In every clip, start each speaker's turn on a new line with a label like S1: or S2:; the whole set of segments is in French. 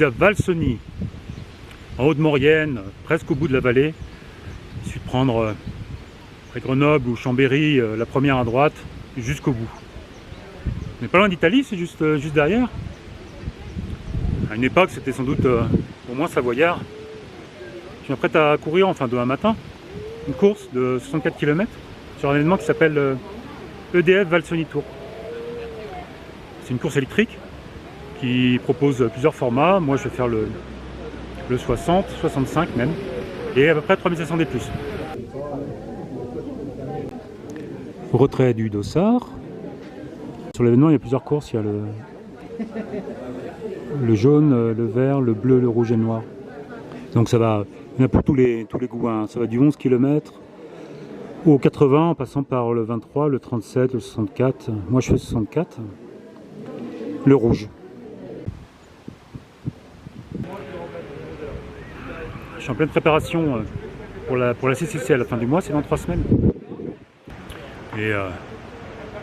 S1: suis à Valsony, en Haute-Maurienne, presque au bout de la vallée. Il suffit de prendre après Grenoble ou Chambéry, la première à droite, jusqu'au bout. On n'est pas loin d'Italie, c'est juste derrière. À une époque, c'était sans doute au moins savoyard. Je m'apprête à courir, enfin demain matin, une course de 64 km sur un événement qui s'appelle EDF Valsony Tour. C'est une course électrique qui propose plusieurs formats. Moi, je vais faire le 60, 65 même, et à peu près 3500 D+. Retrait du dossard. Sur l'événement, il y a plusieurs courses. Il y a le jaune, le vert, le bleu, le rouge et le noir. Donc ça va, il y en a pour tous les goûts. Hein. Ça va du 11 km au 80 en passant par le 23, le 37, le 64. Moi, je fais 64. Le rouge. Je suis en pleine préparation pour la CCC à la fin du mois, c'est dans 3 semaines. Et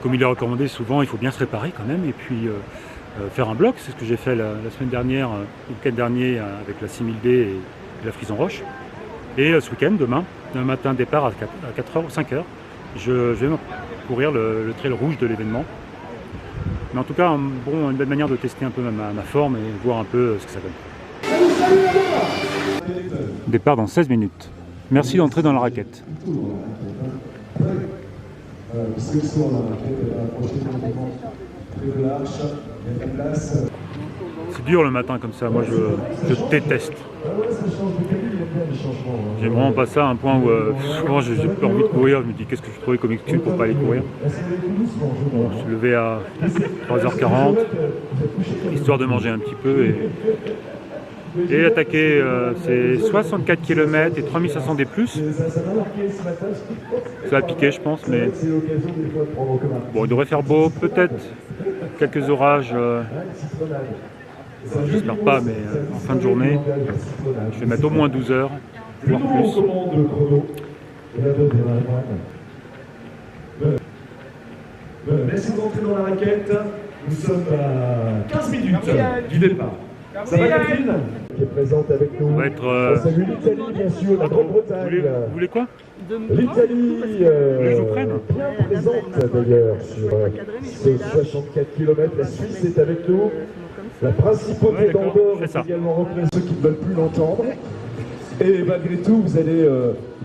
S1: comme il est recommandé souvent, il faut bien se préparer quand même et puis faire un bloc. C'est ce que j'ai fait la semaine dernière, le week-end dernier avec la 6000D et la Frise en Roche. Et ce week-end, demain matin départ à 4h ou 5h, je vais courir le trail rouge de l'événement. Mais en tout cas, une belle manière de tester un peu ma forme et voir un peu ce que ça donne. Départ dans 16 minutes. Merci d'entrer dans la raquette. C'est dur le matin comme ça, moi je déteste. J'aime vraiment pas ça à un point où souvent j'ai pas envie de courir, je me dis qu'est-ce que je trouvais comme excuse pour pas aller courir. Bon, je suis levé à 3h40, histoire de manger un petit peu et attaquer c'est 64 km et 3500 D+. Ça va piquer je pense, mais bon, il devrait faire beau, peut-être quelques orages, j'espère pas, mais en fin de journée, je vais mettre au moins 12 heures, voire plus.
S2: Merci d'entrer dans la raquette, nous sommes à 15 minutes du départ. Ça va Catherine? Qui est présente avec nous.
S1: On va être,
S2: on salue l'Italie bien sûr, la Grande-Bretagne.
S1: Vous voulez quoi?
S2: L'Italie bien présente d'ailleurs sur ce 64 km. La Suisse est avec nous. La principauté d'Andorre est également représentée, ceux qui ne veulent plus l'entendre. Et malgré tout, vous allez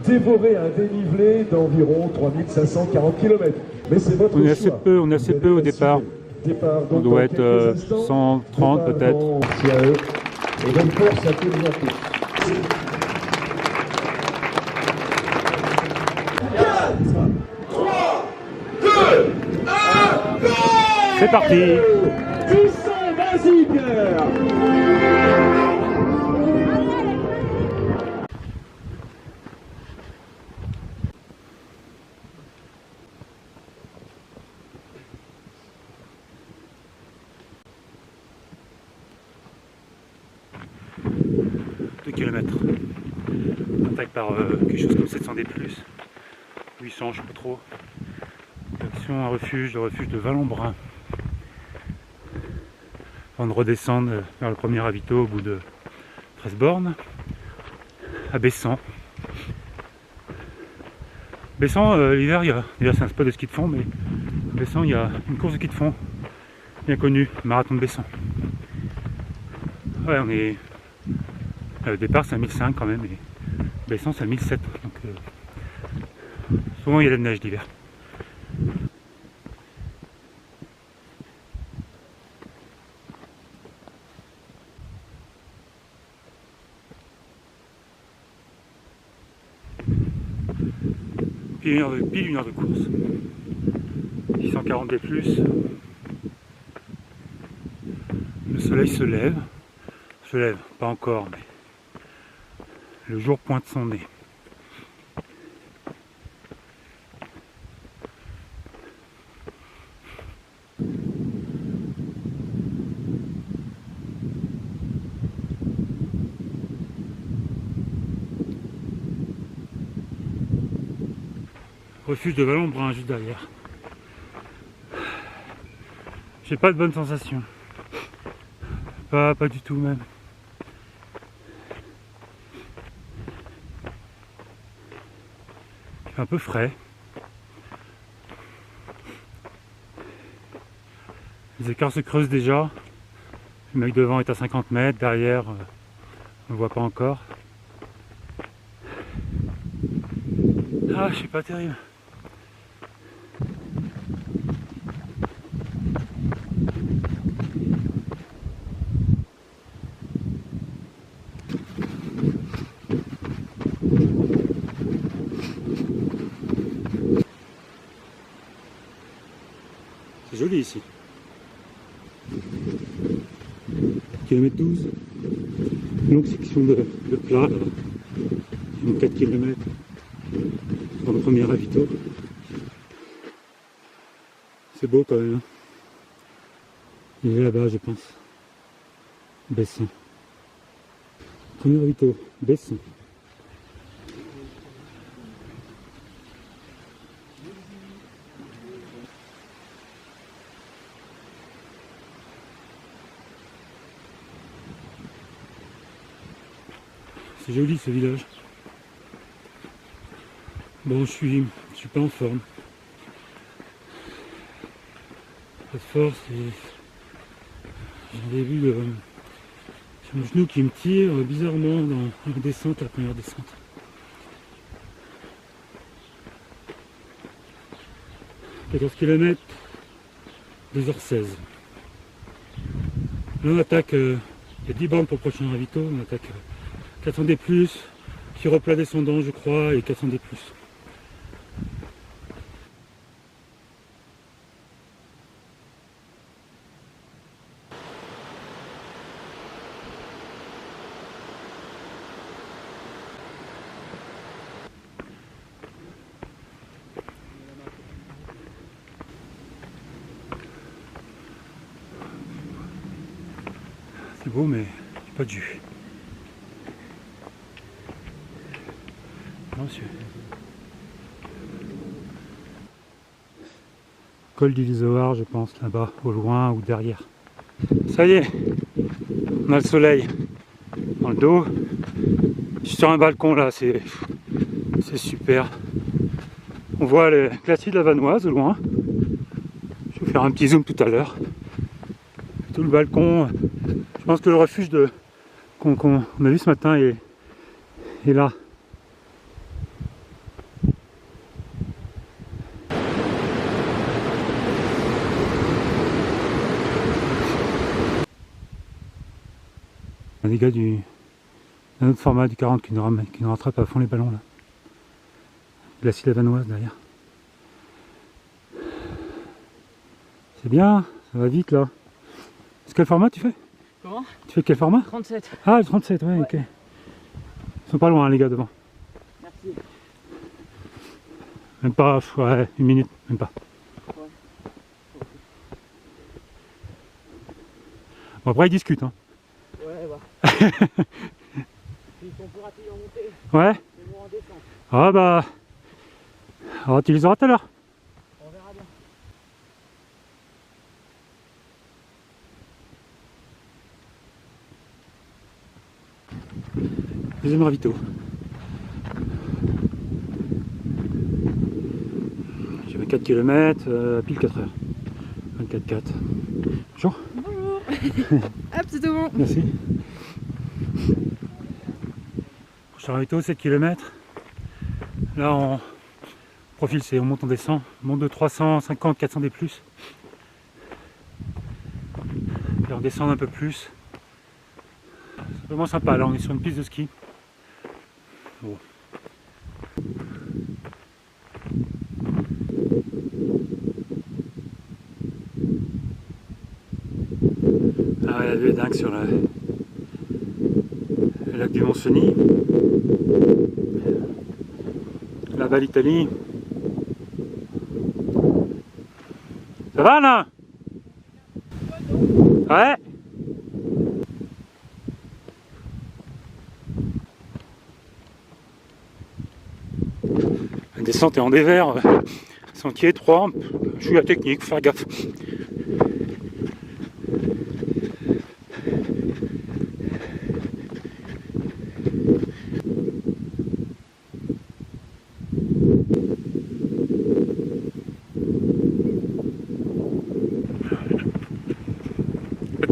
S2: dévorer un dénivelé d'environ 3540 km. Mais c'est votre choix.
S1: On est assez peu au départ. On doit être 130 peut-être.
S2: Et bonne force à tous les athlètes. 4, 3, 2, 1, go!
S1: C'est parti!
S2: Vas-y Pierre!
S1: Km. On attaque par quelque chose comme 700 D+, 800, je sais pas trop. Direction un refuge, le refuge de Vallon-Brun. Avant de redescendre vers le premier ravito au bout de 13 bornes, à Bessan. Bessan, l'hiver, c'est un spot de ski de fond, mais Bessan, il y a une course de ski de fond bien connue, le marathon de Bessan. Ouais, on est. Le départ c'est à 1005 quand même, et Bessan c'est à 1007, donc souvent il y a de la neige l'hiver. Pile une heure de course, 640 D+. Le soleil se lève, pas encore, mais le jour pointe son nez. Refuge de Vallon-Brun juste derrière. J'ai pas de bonnes sensations. Pas du tout même. Il fait un peu frais. Les écarts se creusent déjà. Le mec devant est à 50 mètres, derrière on ne voit pas encore. Ah, c'est pas terrible. C'est joli ici. Kilomètre 12. Longue section de plat, donc 4 km pour le premier ravito. C'est beau quand même. Il est là-bas, je pense. Bessin. Premier ravito, Bessin. C'est joli ce village. Bon, je suis pas en forme. Pas de force et j'ai un début de mon genou qui me tire bizarrement dans la descente, la première descente. « 14 km, 2h16. Là on attaque, il y a 10 bornes pour le prochain ravito, on attaque 400 D+, qui replat descendant je crois, et 400 D+. C'est beau mais j'ai pas de jus. Non, monsieur. Col du Lisoard, je pense, là-bas, au loin ou derrière. Ça y est, on a le soleil dans le dos. Je suis sur un balcon là, c'est super. On voit les glaciers de la Vanoise au loin. Je vais vous faire un petit zoom tout à l'heure. Tout le balcon. Je pense que le refuge qu'on a vu ce matin est là. Des gars d'un autre format du 40 qui nous rattrape à fond les ballons là. Glacier de la Vanoise derrière. C'est bien, ça va vite là. C'est quel format tu fais?
S3: Comment?
S1: Tu fais quel format?
S3: 37.
S1: Ah, le 37, ouais, ok. Ils sont pas loin, hein, les gars, devant.
S3: Merci.
S1: Même pas, ouais, une minute, même pas.
S3: Ouais.
S1: Bon, après, ils discutent, hein.
S3: Ouais, bah. Ils sont plus rapides en montée.
S1: Ouais.
S3: Mais moi en descente.
S1: Ah bah. Alors, tu les auras tout à l'heure.
S3: On verra bien.
S1: Deuxième ravito. J'ai 24 km, pile 4 heures. 24,4. Bonjour.
S4: Bonjour. Hop, c'est tout bon.
S1: Merci. Prochain ravito, 7 km. Là, on profil, on monte, on descend. On monte de 350, 400 D+. Puis on descend un peu plus. C'est vraiment sympa. Là, on est sur une piste de ski. Bon. Ah, la vue est dingue sur le lac du Mont-Cenis. Là-bas, l'Italie. Ça va, là? Ouais. La descente est en dévers. Sentier étroit. Je suis à technique, faut faire gaffe.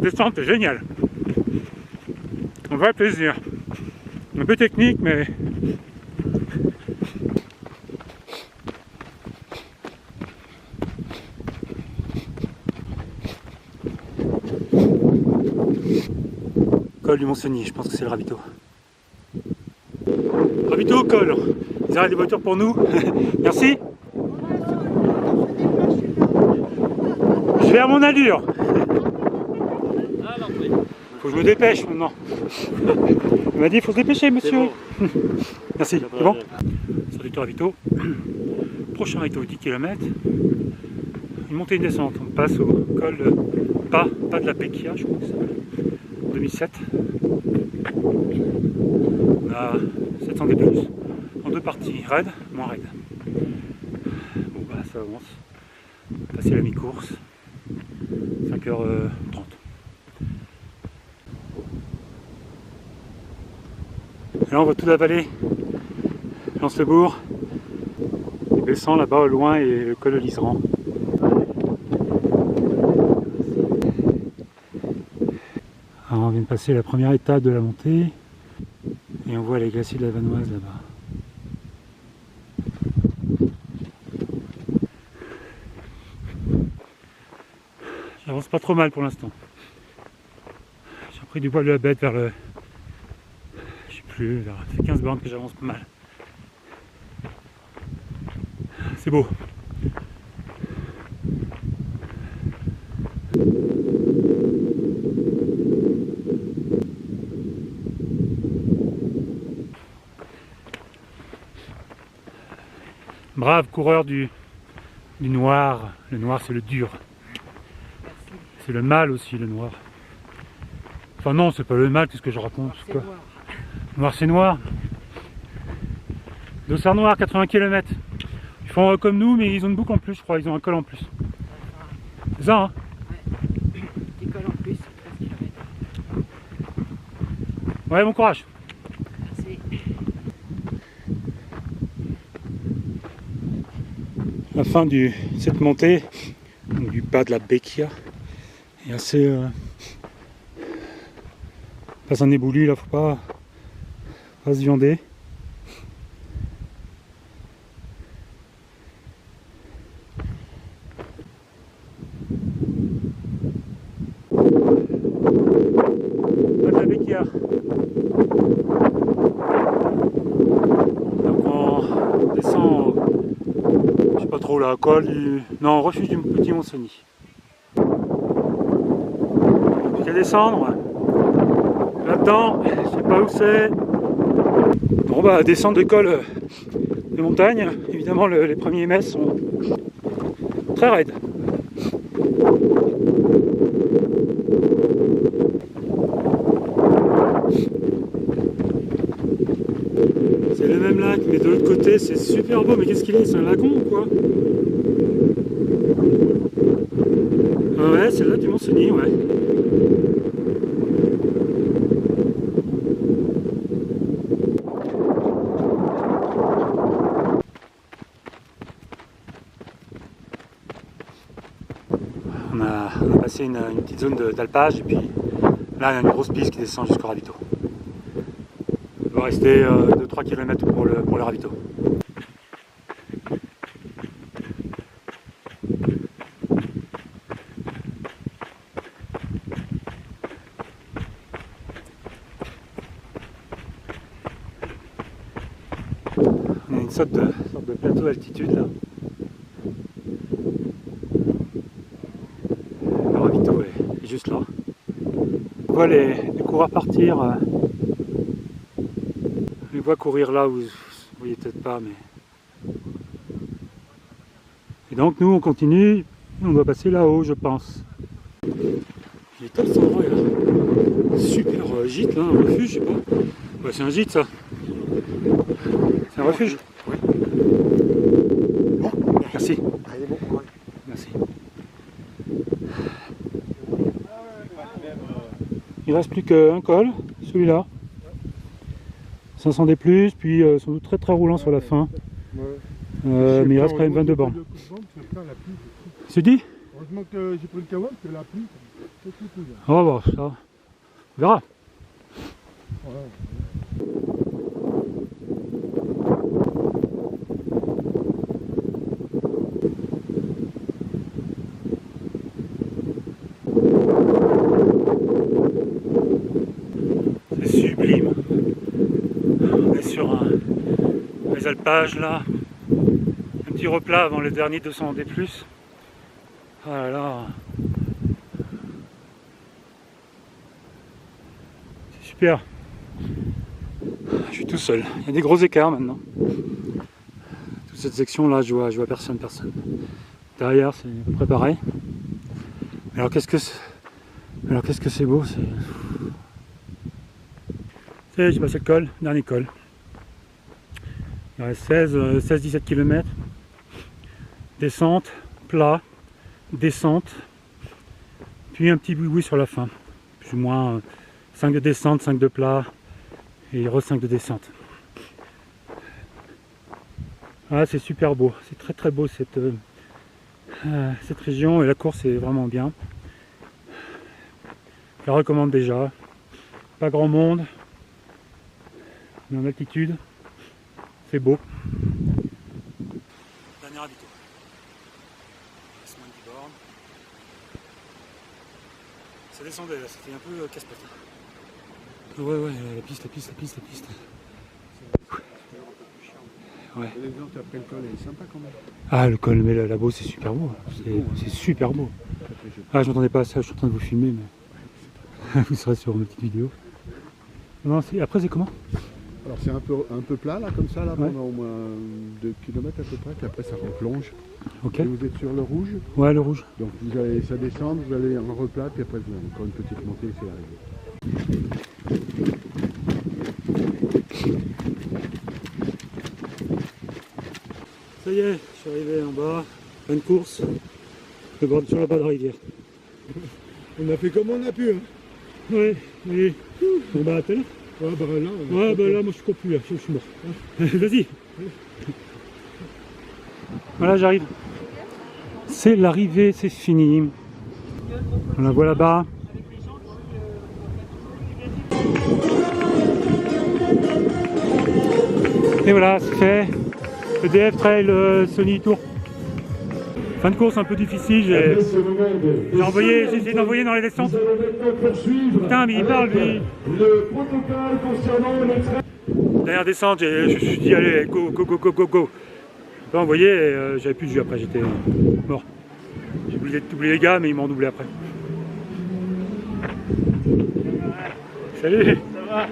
S1: Cette descente est géniale. Un vrai plaisir. Un peu technique, mais... Col du Mont-Cenis, je pense que c'est le ravito. Ravito au col. Ils arrêtent les voitures pour nous. Merci. Je vais à mon allure. Faut que je me dépêche maintenant. Il m'a dit il faut se dépêcher monsieur. Bon. Merci, c'est bon. Sortie du ravito. Prochain ravito 10 km. Une montée et une descente. On passe au col pas de la Becchia, je crois que c'est 2007. On a 700 D+. En deux parties, raid, moins raid. Bon bah ça avance. On va passer la mi-course. 5h30. Et là on voit toute la vallée, Lance-le-Bourg, il descend là-bas au loin et le col de l'Iseran. Alors on vient de passer la première étape de la montée et on voit les glaciers de la Vanoise là-bas. J'avance pas trop mal pour l'instant. J'ai pris du poil de la bête vers le... Je sais plus, vers 15 bornes que j'avance pas mal. C'est beau. Brave coureur du noir. Le noir c'est le dur. C'est le mal aussi, le noir. Enfin non, c'est pas le mal, qu'est-ce que je raconte quoi. Noir c'est noir. Dossard noir, 80 km. Ils font comme nous, mais ils ont une boucle en plus, je crois, ils ont un col en plus. C'est ça, hein?
S3: Ouais. Petit col en plus, 13 km.
S1: Ouais, bon courage.
S3: Merci.
S1: La fin de cette montée, donc du pas de la Becchia, est assez... Pas un éboulu, là, faut pas se viander. Pas de la Becchia. Donc on descend, je sais pas trop là, col du... Non, refuge du Petit Mont-Cenis. Plus qu'à descendre. Là-dedans, je sais pas où c'est. Bon bah descendre de col de montagne, évidemment les premiers mètres sont très raides. C'est le même lac, mais de l'autre côté c'est super beau. Mais qu'est-ce qu'il est? C'est un lagon ou quoi? Ah ouais, c'est le lac du Mont-Cenis, ouais. On a passé une petite zone d'alpage et puis là il y a une grosse piste qui descend jusqu'au ravito. Il va rester 2-3 km pour le ravito. On a une sorte de plateau d'altitude là. Le ravito est juste là. On voit les coureurs partir. On les voit courir là où vous voyez peut-être pas, mais. Et donc nous on continue, on doit passer là-haut je pense. Il est top cet endroit là. Super gîte là, un refuge, je sais pas. Ouais, c'est un gîte ça. C'est un refuge.
S5: Oui.
S1: Bon, merci.
S5: Allez, bon courage.
S1: Merci. Il reste plus qu'un col, celui-là. 500 D+, puis sans doute très très roulant sur la fin.
S5: Ouais.
S1: Mais il reste quand même 22 bornes. C'est dit?
S5: Heureusement que j'ai pris le kawan, parce que la pluie.
S1: Oh bah ça, on verra. C'est sublime. On est sur les alpages là. Un petit replat avant le dernier 200 D+. Ah là là. C'est super. Je suis tout seul. Il y a des gros écarts maintenant. Toute cette section là, je vois personne. Derrière, c'est à peu près pareil. Alors qu'est-ce que c'est beau, c'est... J'ai passé le col, dernier col. Il reste 16-17 km. Descente, plat, descente, puis un petit boui-boui sur la fin. Plus ou moins 5 de descente, 5 de plat et re 5 de descente. Ah, c'est super beau, c'est très très beau cette région et la course est vraiment bien. Je la recommande déjà. Pas grand monde, mais en altitude, c'est beau. Dernier habito. Ça descendait là, c'était un peu casse-patte. Ouais, la piste. Ouais.
S5: L'exemple après le col est sympa quand même.
S1: Ah, le col, mais là-bas c'est super beau. C'est super beau. Ah, je m'attendais pas à ça, je suis en train de vous filmer, mais vous serez sur une petite vidéo. Non, après c'est comment?
S5: Alors c'est un peu plat là, comme ça, là,
S1: Ouais.
S5: pendant au moins 2 km à peu près, puis après ça replonge.
S1: Ok.
S5: Et vous êtes sur le rouge,
S1: Ouais, le rouge.
S5: donc vous allez ça descend, vous allez en replat, puis après vous avez encore une petite montée, c'est l'arrivée.
S1: Ça y est, je suis arrivé en bas, fin de course, sur la bas de la rivière.
S5: On a fait comme on a pu, hein.
S1: Ouais, et on va à l'heure.
S5: Ouais, bah là,
S1: Ouais, bah là, moi je cours plus, là, je suis mort. Vas-y. Voilà, j'arrive. C'est l'arrivée, c'est fini. On la voit là-bas. Et voilà, c'est fait. EDF Trail Sony Tour. Fin de course un peu difficile, j'ai essayé d'envoyer dans les descentes. Putain, mais il parle lui.
S2: Le protocole concernant le train.
S1: Dernière descente, je me suis dit allez, go. J'ai pas envoyé et j'avais plus de jus après, j'étais mort. J'ai oublié de doubler les gars, mais ils m'ont doublé après. Salut.
S3: Ça va?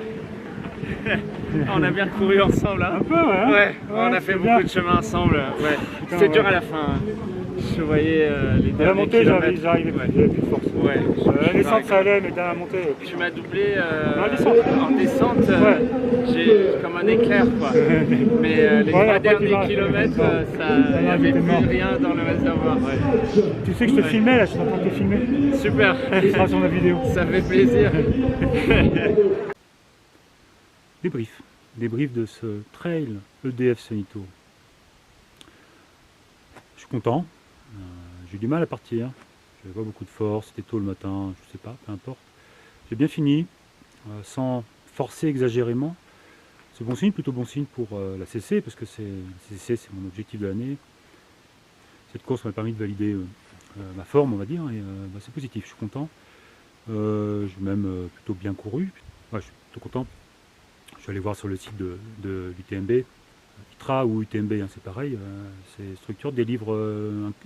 S3: On a bien couru ensemble, hein?
S1: Un peu, ouais.
S3: Ouais, on a fait beaucoup de chemin ensemble. Ouais. C'était dur à la fin. Je voyais les
S1: À la
S3: derniers
S1: montée,
S3: kilomètres.
S1: j'arrivais plus de force.
S3: Ouais.
S1: La descente, ça allait, mais dans la montée.
S3: Tu m'as doublé
S1: En descente.
S3: en descente, j'ai comme un éclair quoi. Mais les
S1: Ouais,
S3: 3
S1: après,
S3: derniers
S1: tu vas-
S3: kilomètres, il n'y avait
S1: t'es mort.
S3: plus rien dans le réservoir. Ouais.
S1: Tu sais que je te filmais là, je suis en train de te filmer.
S3: Super,
S1: Tu seras sur la vidéo.
S3: ça fait plaisir.
S1: Débrief de ce trail EDF Sony Tour. Je suis content. J'ai eu du mal à partir. J'avais pas beaucoup de force, c'était tôt le matin, je sais pas, peu importe. J'ai bien fini, sans forcer exagérément. C'est bon signe, plutôt bon signe pour la CC, parce que la CC c'est mon objectif de l'année. Cette course m'a permis de valider ma forme, on va dire, et c'est positif, je suis content. J'ai même plutôt bien couru. Ouais, je suis plutôt content. Je suis allé voir sur le site de l'UTMB, ITRA ou UTMB, hein, c'est pareil. Ces structures délivrent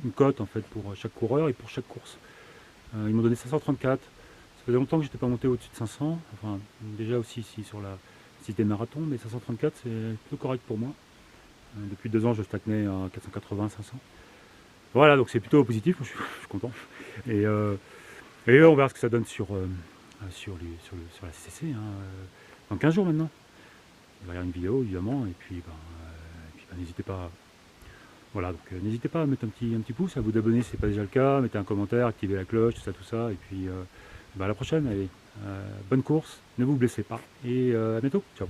S1: une cote en fait pour chaque coureur et pour chaque course. Ils m'ont donné 534. Ça faisait longtemps que je n'étais pas monté au-dessus de 500. Enfin, déjà aussi ici sur la cité marathon, mais 534 c'est plutôt correct pour moi. Depuis 2 ans, je stagnais à 480, 500. Voilà, donc c'est plutôt positif. Je suis content. Et on verra ce que ça donne sur la CCC. Hein, dans 15 jours maintenant. Il va y avoir une vidéo évidemment et puis, n'hésitez pas. Voilà, donc n'hésitez pas à mettre un petit pouce, à vous abonner si ce n'est pas déjà le cas, mettez un commentaire, activez la cloche, tout ça, et puis à la prochaine, allez, bonne course, ne vous blessez pas, et à bientôt, ciao.